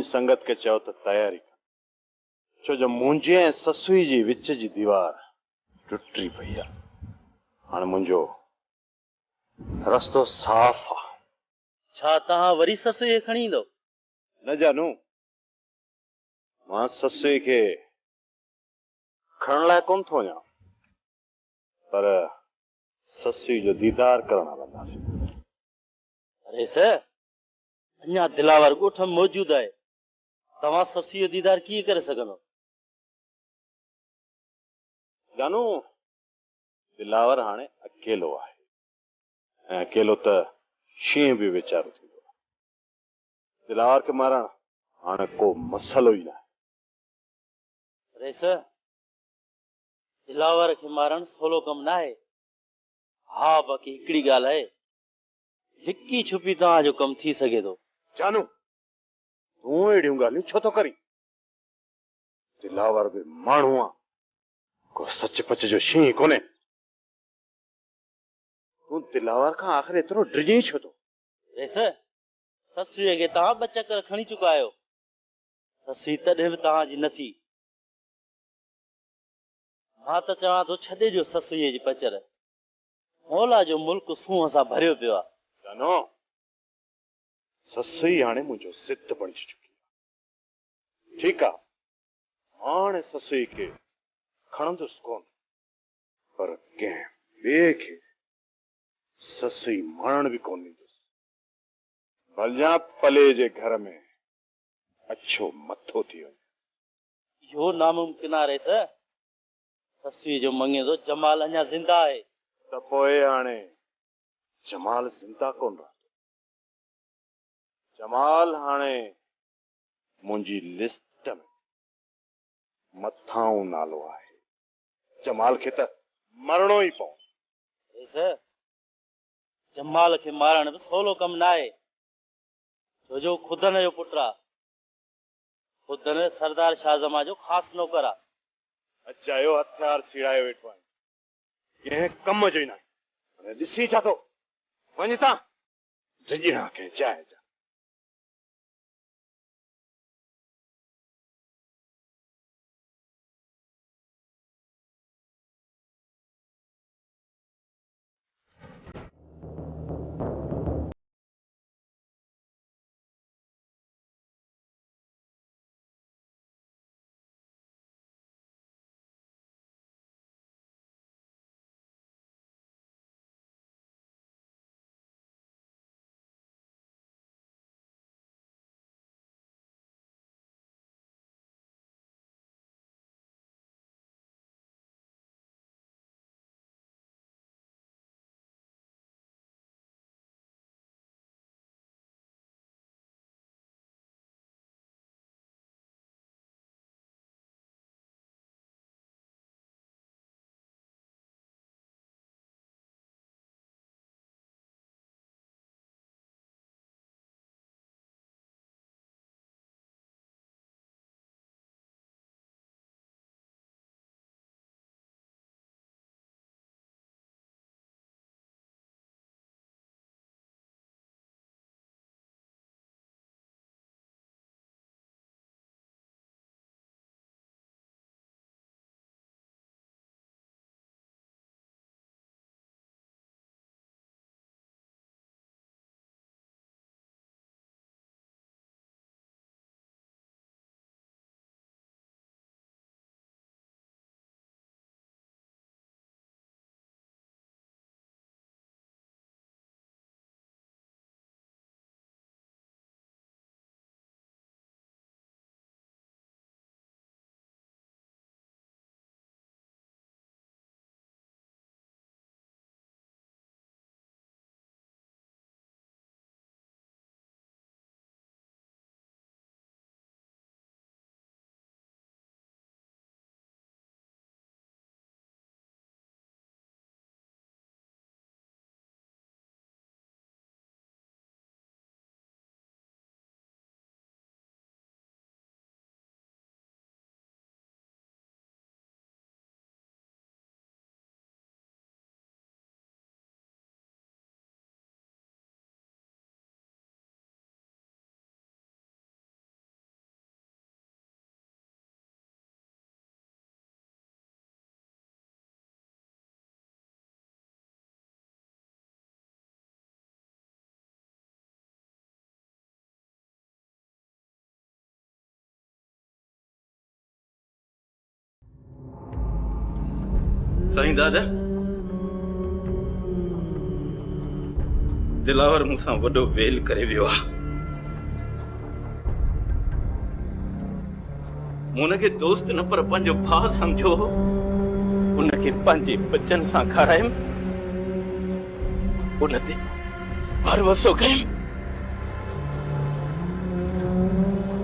मुंहिंजी संगत के चयो त तयारी कर, छो जो मुंहिंजे ऐं ससुई जी विच जी दीवार टुटी पई आहे। हाणे मुंहिंजो रस्तो साफ़ आहे। छा तव्हां वरी ससुई खे खणी ईंदो? न जानू, मां ससुई खे खणण लाइ कोन थो वञा, पर ससुई जो दीदार करण हलंदासीं। अरे सर, अञा दिलावर ॻोठ में मौजूद आहे, तव्हां ससुई जो दीदार कीअं करे सघंदो? जानू, दिलावर हाणे अकेलो आहे, ऐं अकेलो त शींहं बि वीचारो थींदो आहे। दिलावर खे मारण हाणे को मसलो ई न आहे। अरे सर, दिलावर खे मारण सवलो कम न आहे। हा, बाक़ी हिकिड़ी ॻाल्हि आहे, लिकी छुपी तव्हांजो कम थी सघे थो। जानू, तूं अहिड़ियूं ॻाल्हियूं छो थो करीं? दिलावर बि माण्हू आहे, को सच पच जो शींहं कोन्हे। तूं दिलावर खां आख़िर एतिरो डिॼी छो थो? अरे सर, ससुई खे तव्हां ॿ चकर खणी चुका आहियो, ससुई तॾहिं बि तव्हांजी न थी। मां त चवां थो छॾे ॾियो ससुईअ जी पचर, मौला जो मुल्क सूंहं सां भरियो पियो आहे। जानो, ससुई हाणे मुंहिंजो ज़िद बणिजी चुकी आहे। ठीकु आहे, हाणे ससुई खे खणंदुसि कोन, पर कंहिं ॿिए खे ससुई मारण बि कोन ॾींदुसि। भलिया पले जे घर में अछो मथो थी वञे। इहो नामुमकिन आहे सर, ससुई जो मङियो जमाल अञा ज़िंदा आहे। त पोइ हाणे जमाल ज़िंदा कोन रहंदो। जमाल हाणे मुंहिंजी लिस्ट में मथां नालो आहे। जमाल खे त मरणो ई पवंदो। सर, जमाल खे मारण बि सवलो कम न आहे, छो जो खुदन जो पुटु आहे। खुदन सरदार शाहजमा जो ख़ासि नौकर आहे। अचायो हथियार सीड़ाए वेठो आहे, कंहिं कम जो ई न आहे। ॾिसी छा थो, वञ तां डिॼणा कंहिं जाइ जा। साईं दादा दिलावर मूंसां वॾो वेल करे वियो आहे। मूं उनखे दोस्त न पर पंहिंजो भाउ समझो, उनखे पंहिंजे बचन सां खारायमि, उन ते भरवसो कयमि,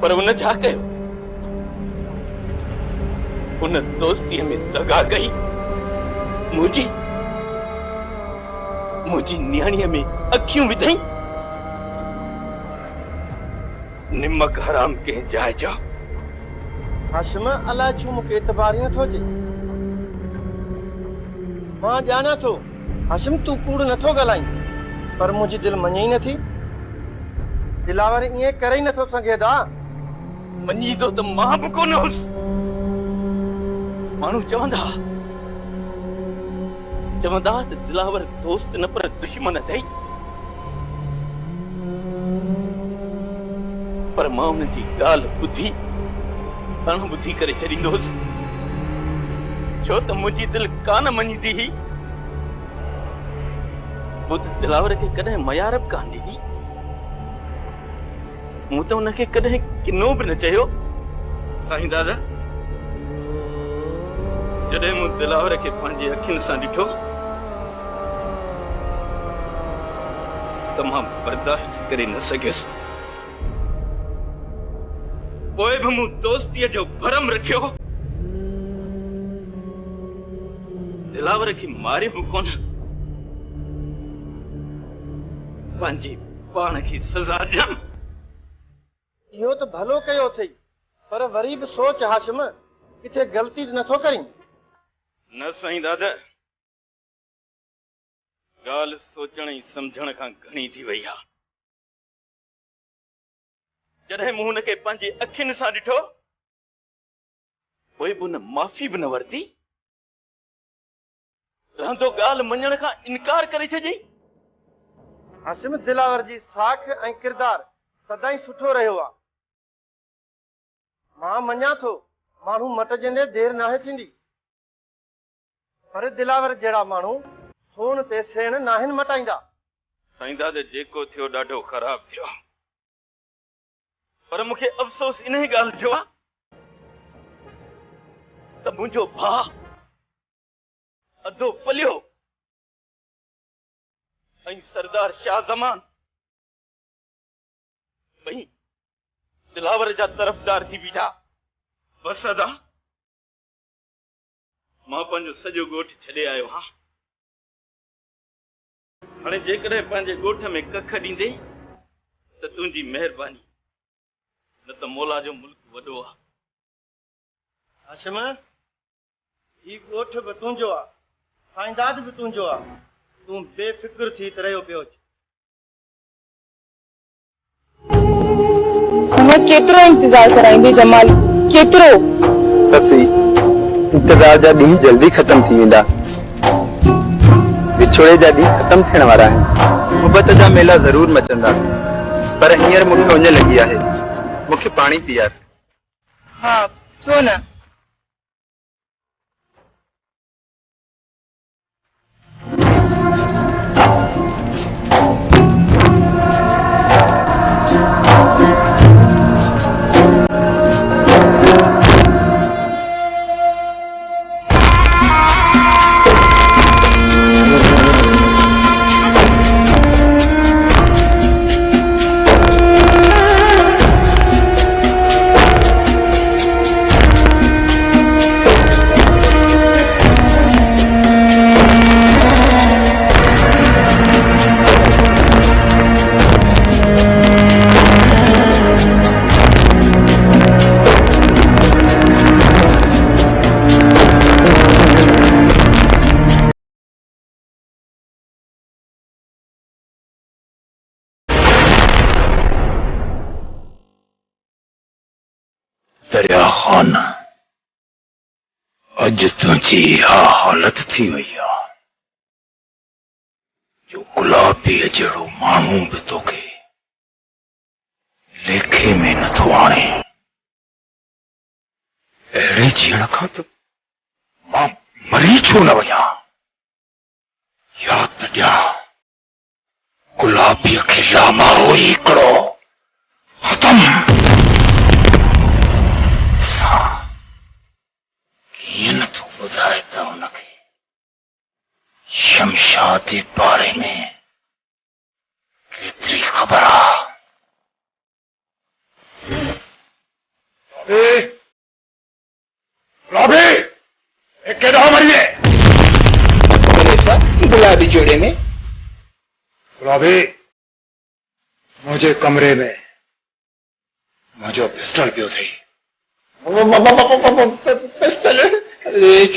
पर उन छा कयो? उन दोस्तीअ में दगा कई, मुंहिंजी नियाणीअ में अखियूं विधई। निमक हराम कंहिं जाइ जो। हाशिम अलाए छो मूंखे एतबार ई नथो अचे। मां ॼाणा थो हाशिम तूं कूड़ नथो ॻाल्हाईं, पर मुंहिंजी दिलि मञे ई नथी। दिलावर ईअं करे ई नथो सघे दा। मञी थो त मां बि कोन हुउसि। माण्हू चवंदा त दिलावर दोस्त न पर दुश्मन अथई, पर मां उनजी ॻाल्हि ॿुधी अणॿुधी करे छॾींदुसि, छो त मुंहिंजी दिलि कान मञींदी हुई। ॿुध, दिलावर खे कॾहिं मयारब कान ॾिनी, मूं त उनखे कॾहिं किनो बि न चयो। साईं दादा जॾहिं मूं दिलावर खे पंहिंजी अखियुनि सां ॾिठो त मां बर्दाश्त करे न सघियुसि। पोइ बि मूं दोस्तीअ जो भरम रखियो, दिलावर खे मारियो बि कोन, पंहिंजी पाण खे सज़ा ॾियमि। इहो त भलो कयो अथई, पर वरी बि सोच हाशिम, किथे ग़लती नथो करीं। न साईं दादा, ॻाल्हि सोचण ऐं सम्झण खां घणी थी वई आहे। जॾहिं मूं हुनखे पंहिंजी अखियुनि सां ॾिठो, पोइ बि हुन माफ़ी बि न वरिती, रहंदो ॻाल्हि मञण खां इनकार करे छॾियई। हाशिम दिलावर जी साख ऐं किरदार सदाईं सुठो रहियो आहे। मां मञा थो माण्हू मटजंदे देर नाहे थींदी, पर दिलावर जहिड़ा माण्हू सोन ते सेण नाहिन मटाईंदा। साईं दादा जेको थियो ॾाढो ख़राब थियो, पर मूंखे अफ़सोस इन ॻाल्हि जो आहे त मुंहिंजो भाउ अधो पलियो ऐं सरदार शाह ज़मान ॿई दिलावर जा तरफ़दार थी बीठा। बस अदा मां पंहिंजो सॼो ॻोठ छॾे आयो आहियां। हाणे जेकॾहिं पंहिंजे ॻोठ में कख ॾींदे त तुंहिंजी महिरबानी, न त मौला जो मुल्क वॾो आहे। हाशिम ही ॻोठ बि तुंहिंजो आहे, साईंदाद बि तुंहिंजो आहे, तूं बेफ़िक्र थी त रहियो पियो। हमें केतिरो इंतजार कराईंदे जमाल, केतिरो? ससी इंतजार जा ॾींहं जल्दी ख़त्म थी वेंदा, विछोड़े जा ॾींहं ख़त्म थियण वारा आहिनि। मुहबत जा मेला ज़रूर मचंदा, पर हींअर मूंखे उञ लॻी आहे, मूंखे पाणी पीआर। हाँ छो न। दरिया खान अज तुझी हा हालत थी वई आहे जो गुलाबी जहिड़ो माण्हू बि तोखे लेखे में नथो आणे। अहिड़े जीअण खां त मां मरी छो न वञा या तॾियां गुलाबीअ खे लामारो ई हिकिड़ो ख़तम कीअं नथो ॿुधाए त हुनखे शमशाद जे बारे में केतिरी ख़बर आहे। केॾा मरिजे गुलाबी जोड़े में गुलाबी मुंहिंजे कमरे में मुंहिंजो पिस्टल पियो अथई। पिस्टल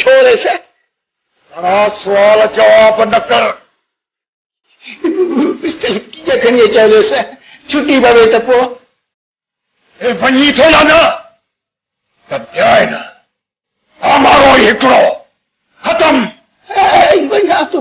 छोड़े छा घणा सुवाल जवाब न कर। पिस्टल कीअं खणी अचां सां छुटी पवे त पोइ वञी थो न त ॿिया न हमारो ई हिकिड़ो ख़तम वञा थो।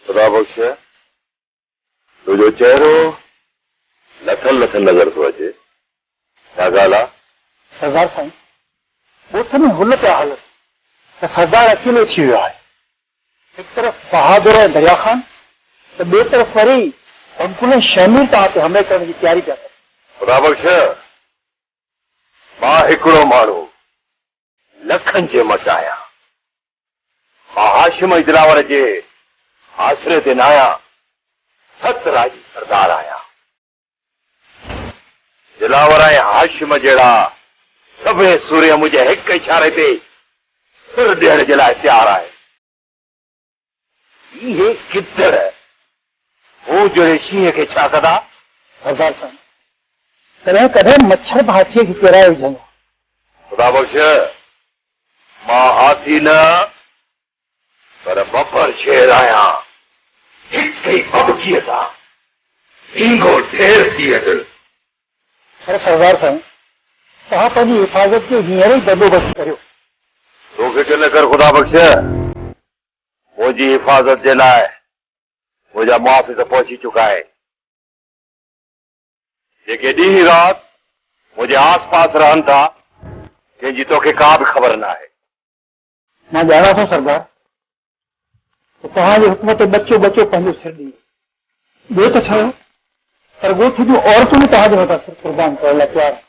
खुदा बख्श तुंहिंजो चेहरो लथल लथल नज़र थो अचे, छा ॻाल्हि आहे? सरदार साईं, ॻोठ में हुल पिया हल त सरदार अकेलो थी वियो आहे। हिकु तरफ़ बहादुर ऐं दरिया ख़ान त ॿिए तरफ़ वरी अंकुल शमीर तव्हां ते हमले करण जी तयारी पिया कनि। खुदा बख्श मां हिकिड़ो माण्हू लखनि जे मट आहियां। मां हाशिम इजलावर जे आसरे ते न आहियां, सत राजी सरदार आहियां। दिलावर ऐं हाशिम जहिड़ा सभई सूर्य मुंहिंजे हिक इशारे ते सिर ॾियण जे लाइ तयारु आहे। इहे किदर हू जहिड़े शींहं खे छा कंदा? सरदार साईं, कॾहिं कॾहिं मच्छर बि हाथीअ खे किराए विझंदो। खुदा बख्श मां हाथी न पर बबर शेर आहियां। हिक ई बबकीअ सां ढींगो ढेर थी अचनि। पर सरदार साईं, तव्हां पंहिंजी हिफ़ाज़त जो हींअर ई बंदोबस्तु करियो। तूं फिक्र न कर खुदा बख़्श, मुंहिंजी हिफ़ाज़त जे लाइ मुंहिंजा मुआफ़िज़ पहुची चुका आहिनि, जेके ॾींहुं राति मुंहिंजे आस पास रहनि था, जंहिंजी तोखे का बि ख़बर न आहे। मां ॼाणा थो सरदार त तव्हांजे हुकुम ते बचो बचो पंहिंजो सिर ॾिए, ॿियो त छा, पर ॻोठ जूं औरतूं बि तव्हांजे मथां सिर क़ुर्बान करण लाइ तयारु।